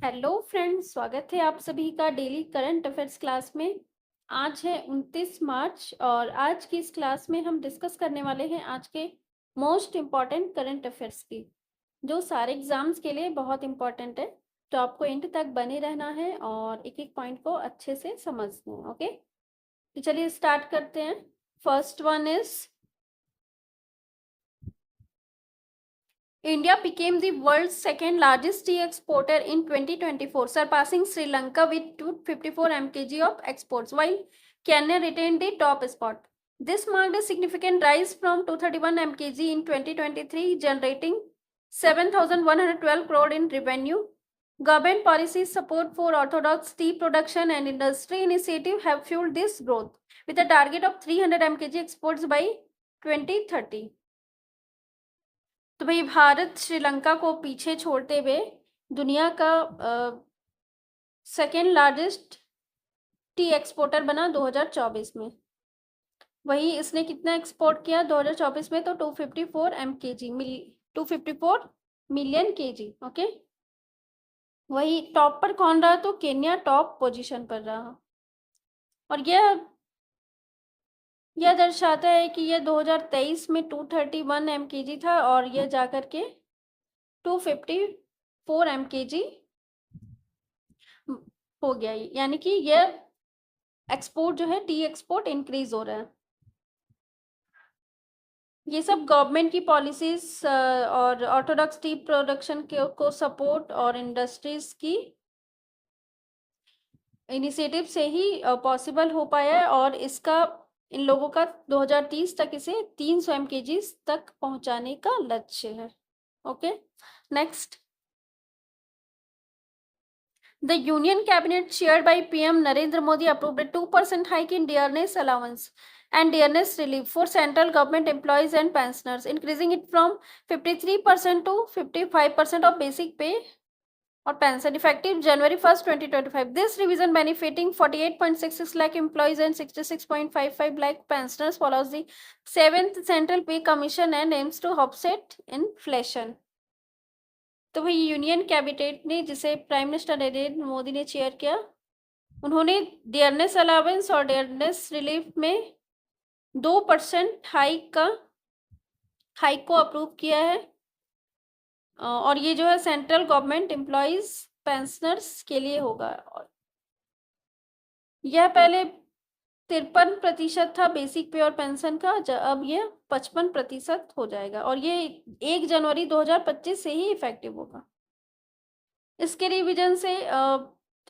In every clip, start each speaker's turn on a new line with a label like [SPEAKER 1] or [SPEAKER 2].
[SPEAKER 1] Hello friends, स्वागत है आप सभी का डेली करंट अफेयर्स क्लास में। आज है 29 मार्च और आज की इस क्लास में हम डिस्कस करने वाले हैं आज के मोस्ट इम्पॉर्टेंट करंट अफेयर्स की, जो सारे एग्जाम्स के लिए बहुत इम्पॉर्टेंट है। तो आपको एंड तक बने रहना है और एक एक पॉइंट को अच्छे से समझना है। ओके, तो चलिए स्टार्ट करते हैं। First one is India became the world's second largest tea exporter in 2024, surpassing Sri Lanka with 254 mkg of exports, while Kenya retained the top spot. This marked a significant rise from 231 mkg in 2023, generating 7,112 crore in revenue. Government policies, support for orthodox tea production and industry initiative have fueled this growth, with a target of 300 mkg exports by 2030. तो भाई भारत श्रीलंका को पीछे छोड़ते हुए दुनिया का second largest T exporter बना 2024 में। वही इसने कितना एक्सपोर्ट किया 2024 में? तो 254 मिलियन केजी। ओके, वही टॉप पर कौन रहा? तो केन्या टॉप पोजीशन पर रहा। और यह दर्शाता है कि यह 2023 में 231 mkg था और यह जाकर के 254 mkg हो गया, यानी कि यह एक्सपोर्ट जो है टी एक्सपोर्ट इंक्रीज हो रहा है। ये सब गवर्नमेंट की पॉलिसीज और ऑर्थोडॉक्स टी प्रोडक्शन को सपोर्ट और इंडस्ट्रीज की इनिशिएटिव से ही पॉसिबल हो पाया है और इसका इन लोगों का 2030 तक इसे 300 mkg तक पहुंचाने का लक्ष्य है। Okay, next. The Union Cabinet chaired by PM Narendra Modi approved a 2% hike in dearness allowance and dearness relief for central government employees and pensioners, increasing it from 53% to 55% of basic pay or pension effective January 1st, 2025. This revision benefiting 48.66 lakh employees and 66.55 lakh pensioners follows the 7th Central Pay Commission and aims to offset inflation. तो भाई union cabinet ने, जिसे prime minister Narendra Modi ने chair किया, उन्होंने dearness allowance और dearness relief में 2% hike को अप्रूव किया है। और ये जो है सेंट्रल गवर्नमेंट एम्प्लॉयज पेंशनर्स के लिए होगा। यह पहले 53% था बेसिक पे और पेंशन का, अब ये 55% हो जाएगा और ये 1 जनवरी 2025 से ही इफेक्टिव होगा। इसके रिवीजन से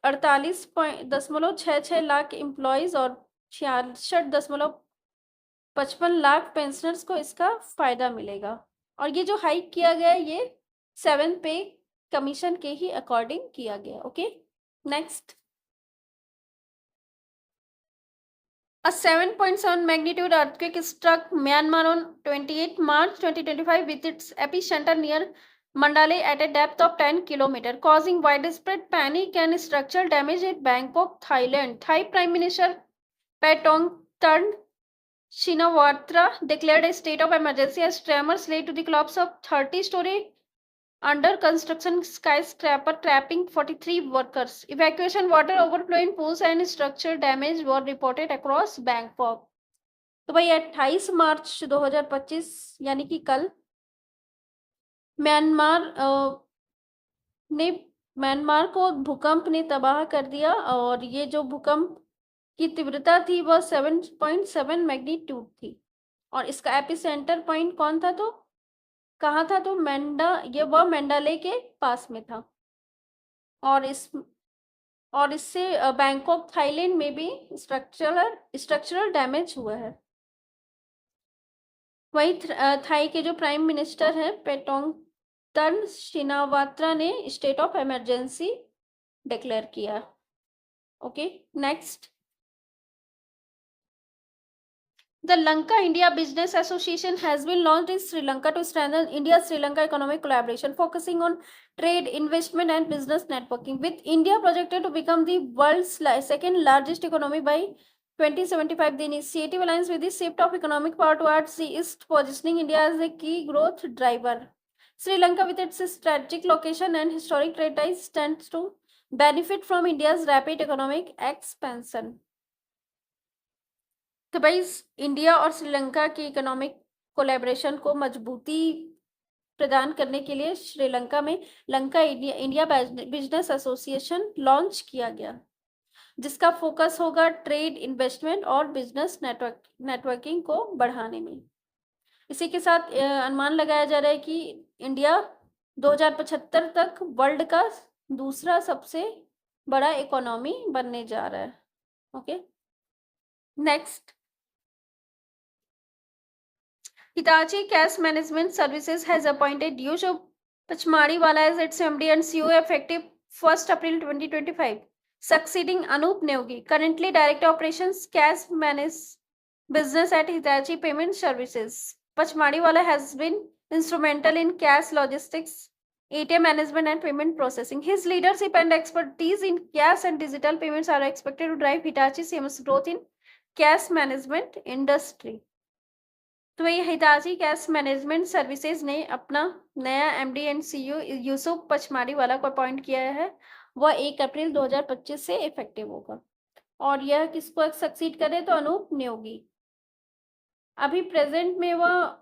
[SPEAKER 1] 48.66 लाख एम्प्लॉयज़ और 66.55 लाख पेंशनर्स को इसका फ़ायदा मिलेगा। और ये जो हाइक किया गया है ये 7th पे कमीशन के ही अकॉर्डिंग किया गया। Okay, next. A 7.7 magnitude earthquake struck Myanmar on 28 March 2025 with its epicenter near Mandalay at a depth of 10 km, causing widespread panic and structural damage at Bangkok, Thailand. Thai Prime Minister Paetongtarn Shinawatra declared a state of emergency as tremors led to the collapse of 30-story under construction skyscraper, trapping 43 workers. Evacuation, water overflow in pools and structural damage were reported across Bangkok. तो भाई 28 मार्च 2025 यानी कि कल Myanmar को भूकंप ने तबाह कर दिया और ये जो भूकंप की तीव्रता थी वह 7.7 मैग्नीट्यूड थी और इसका एपिसेंटर पॉइंट कौन था? तो कहाँ था? तो वह मंडाले के पास में था और इससे बैंकॉक थाईलैंड में भी स्ट्रक्चरल डैमेज हुआ है। वही थाई के जो प्राइम मिनिस्टर हैं पेटोंगटन शिनावात्रा ने स्टेट ऑफ इमरजेंसी डिक्लेयर किया। Okay, next. The Lanka India Business Association has been launched in Sri Lanka to strengthen India-Sri Lanka economic collaboration, focusing on trade, investment, and business networking. With India projected to become the world's second largest economy by 2075, the initiative aligns with the shift of economic power towards the East, positioning India as a key growth driver. Sri Lanka, with its strategic location and historic trade ties, stands to benefit from India's rapid economic expansion. तो भाई India और श्रीलंका की economic collaboration को मजबूती प्रदान करने के लिए श्रीलंका में Lanka India business association launch किया गया, जिसका फोकस होगा ट्रेड, इन्वेस्टमेंट और बिजनेस नेटवर्किंग को बढ़ाने में। इसी के साथ अनुमान लगाया जा रहा है कि इंडिया 2075 तक वर्ल्ड का दूसरा सबसे बड़ा इकोनॉमी बनने जा रहा है। Okay, next, Hitachi Cash Management Services has appointed Yusuf Pachmariwala as its MD and CEO effective 1st April 2025, succeeding Anup Neogi, currently Director Operations Cash Manage Business at Hitachi Payment Services. Pachmariwala has been instrumental in cash logistics, ATM management and payment processing. His leadership and expertise in cash and digital payments are expected to drive Hitachi's famous growth in cash management industry. तो ये Hitachi cash management services ने अपना नया MD and CEO Yusuf पचमारीवाला को appoint किया है। वह 1 अप्रैल 2025 से इफेक्टिव होगा और यह किसको सक्सीड करे तो अनूप नेगी। अभी प्रेजेंट में वह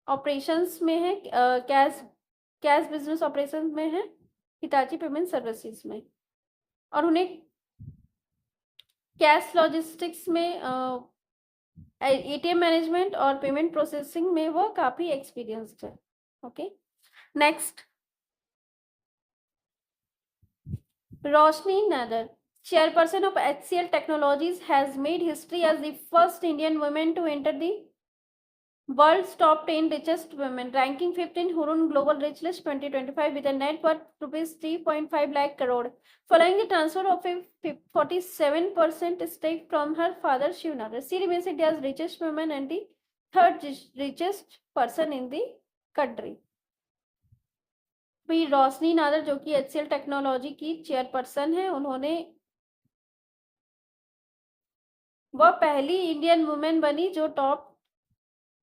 [SPEAKER 1] ऑपरेशंस में है, कैश बिजनेस ऑपरेशंस में है हिताची पेमेंट सर्विसेज में, और उन्हें कैश लॉजिस्टिक्स में एटीएम मैनेजमेंट और पेमेंट प्रोसेसिंग में वो काफी एक्सपीरियंस्ड है। Okay, next, Roshni Nadar, chairperson of HCL Technologies, has made history as the first Indian woman to enter the world's top 10 richest women, ranking 5th in Hurun Global Rich List 2025 with a net worth rupees 3.5 lakh crore, following the transfer of a 47% stake from her father Shiv Nadar. She remains India's richest woman and the third richest person in the country. भी रोशनी नादर जो कि HCL technology की chairperson है, उन्होंने वह पहली Indian women बनी जो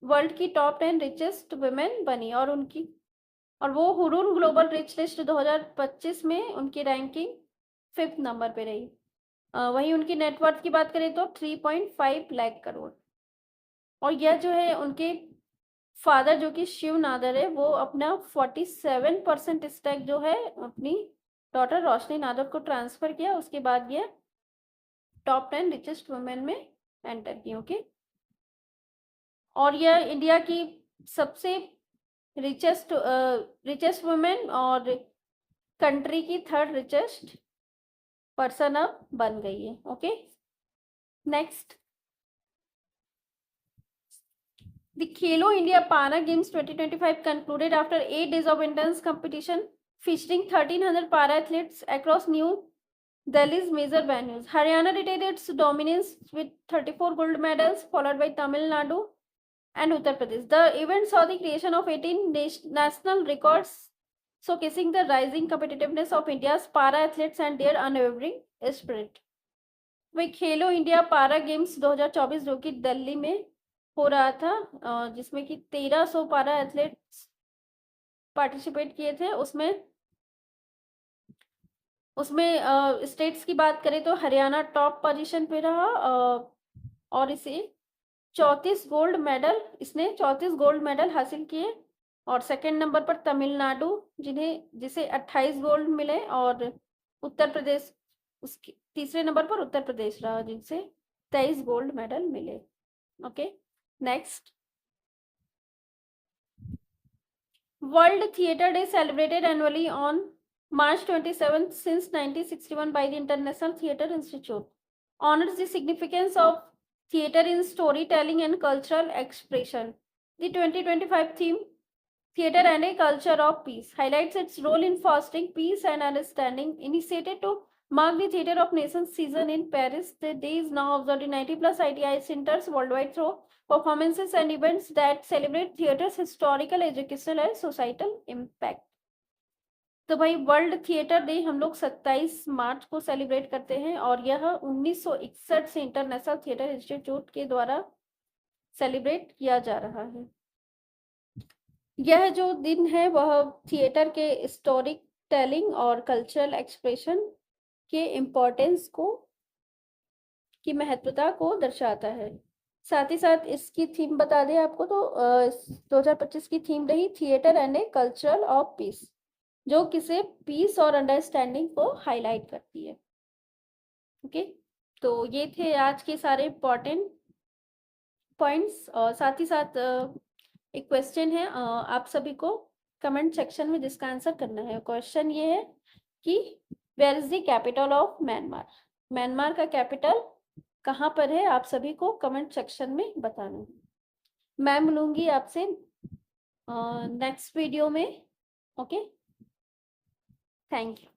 [SPEAKER 1] वर्ल्ड की टॉप 10 रिचेस्ट वुमेन बनी, और वो हुरून ग्लोबल रिच लिस्ट 2025 में उनकी रैंकिंग 5th नंबर पे रही। वहीं उनकी नेटवर्थ की बात करें तो 3.5 लाख करोड़। और यह जो है उनके फादर जो कि शिव नादर है, वो अपना 47% स्टेक जो है अपनी डॉटर रोशनी नादर को ट्रांसफर किया। उसके बाद ये टॉप 10 रिचेस्ट वुमेन में एंटर की। ओके, और यह इंडिया की सबसे रिचेस्ट वुमेन और कंट्री की थर्ड रिचेस्ट पर्सन अब बन गई है। Okay, next, The Khelo India Para Games 2025 concluded after 8 days of intense competition featuring 1,300 para athletes across New Delhi's major venues. Haryana retained its dominance with 34 gold medals, followed by Tamil Nadu and Uttar Pradesh. The event saw the creation of 18 national records, showcasing the rising competitiveness of India's para athletes and their unwavering spirit. वही खेलो India पारा games 2024 जो कि दिल्ली में हो रहा था, जिसमें कि 1300 पारा एथलीट्स पार्टिसिपेट किए थे। उसमें स्टेट्स की बात करें तो हरियाणा टॉप पोजीशन पे रहा और इसने 34 गोल्ड मेडल हासिल किए। और सेकंड नंबर पर तमिलनाडु जिसे 28 गोल्ड मिले, और उत्तर प्रदेश उसके तीसरे नंबर पर उत्तर प्रदेश रहा जिनसे 23 गोल्ड मेडल मिले। Okay, next, world theatre day celebrated annually on March 27th since 1961 by the International Theatre Institute, honors the significance of theatre in storytelling and cultural expression. The 2025 theme, Theatre and a Culture of Peace, highlights its role in fostering peace and understanding. Initiated to mark the Theatre of Nations season in Paris, the day is now observed in 90+ ITI centers worldwide through performances and events that celebrate theatre's historical, educational and societal impact. तो भाई world theatre day हम लोग 27 मार्च को celebrate करते हैं, और यह 1961 से इंटरनेशनल थिएटर इंस्टीट्यूट के द्वारा सेलिब्रेट किया जा रहा है। यह जो दिन है वह थिएटर के हिस्टोरिक टेलिंग और कल्चरल एक्सप्रेशन के इम्पोर्टेंस को की महत्वता को दर्शाता है। साथ ही साथ इसकी थीम बता दें आपको तो 2025 की थीम रही theatre and a culture of peace, जो किसे पीस और अंडरस्टैंडिंग को हाईलाइट करती है। ओके, तो ये थे आज के सारे इम्पॉर्टेंट पॉइंट्स। और साथ ही साथ एक क्वेश्चन है आप सभी को कमेंट सेक्शन में जिसका आंसर करना है। क्वेश्चन ये है कि where is the capital of Myanmar. Myanmar का कैपिटल कहाँ पर है, आप सभी को कमेंट सेक्शन में बताना है। मैं मिलूंगी आपसे नेक्स्ट वीडियो में। Okay, thank you.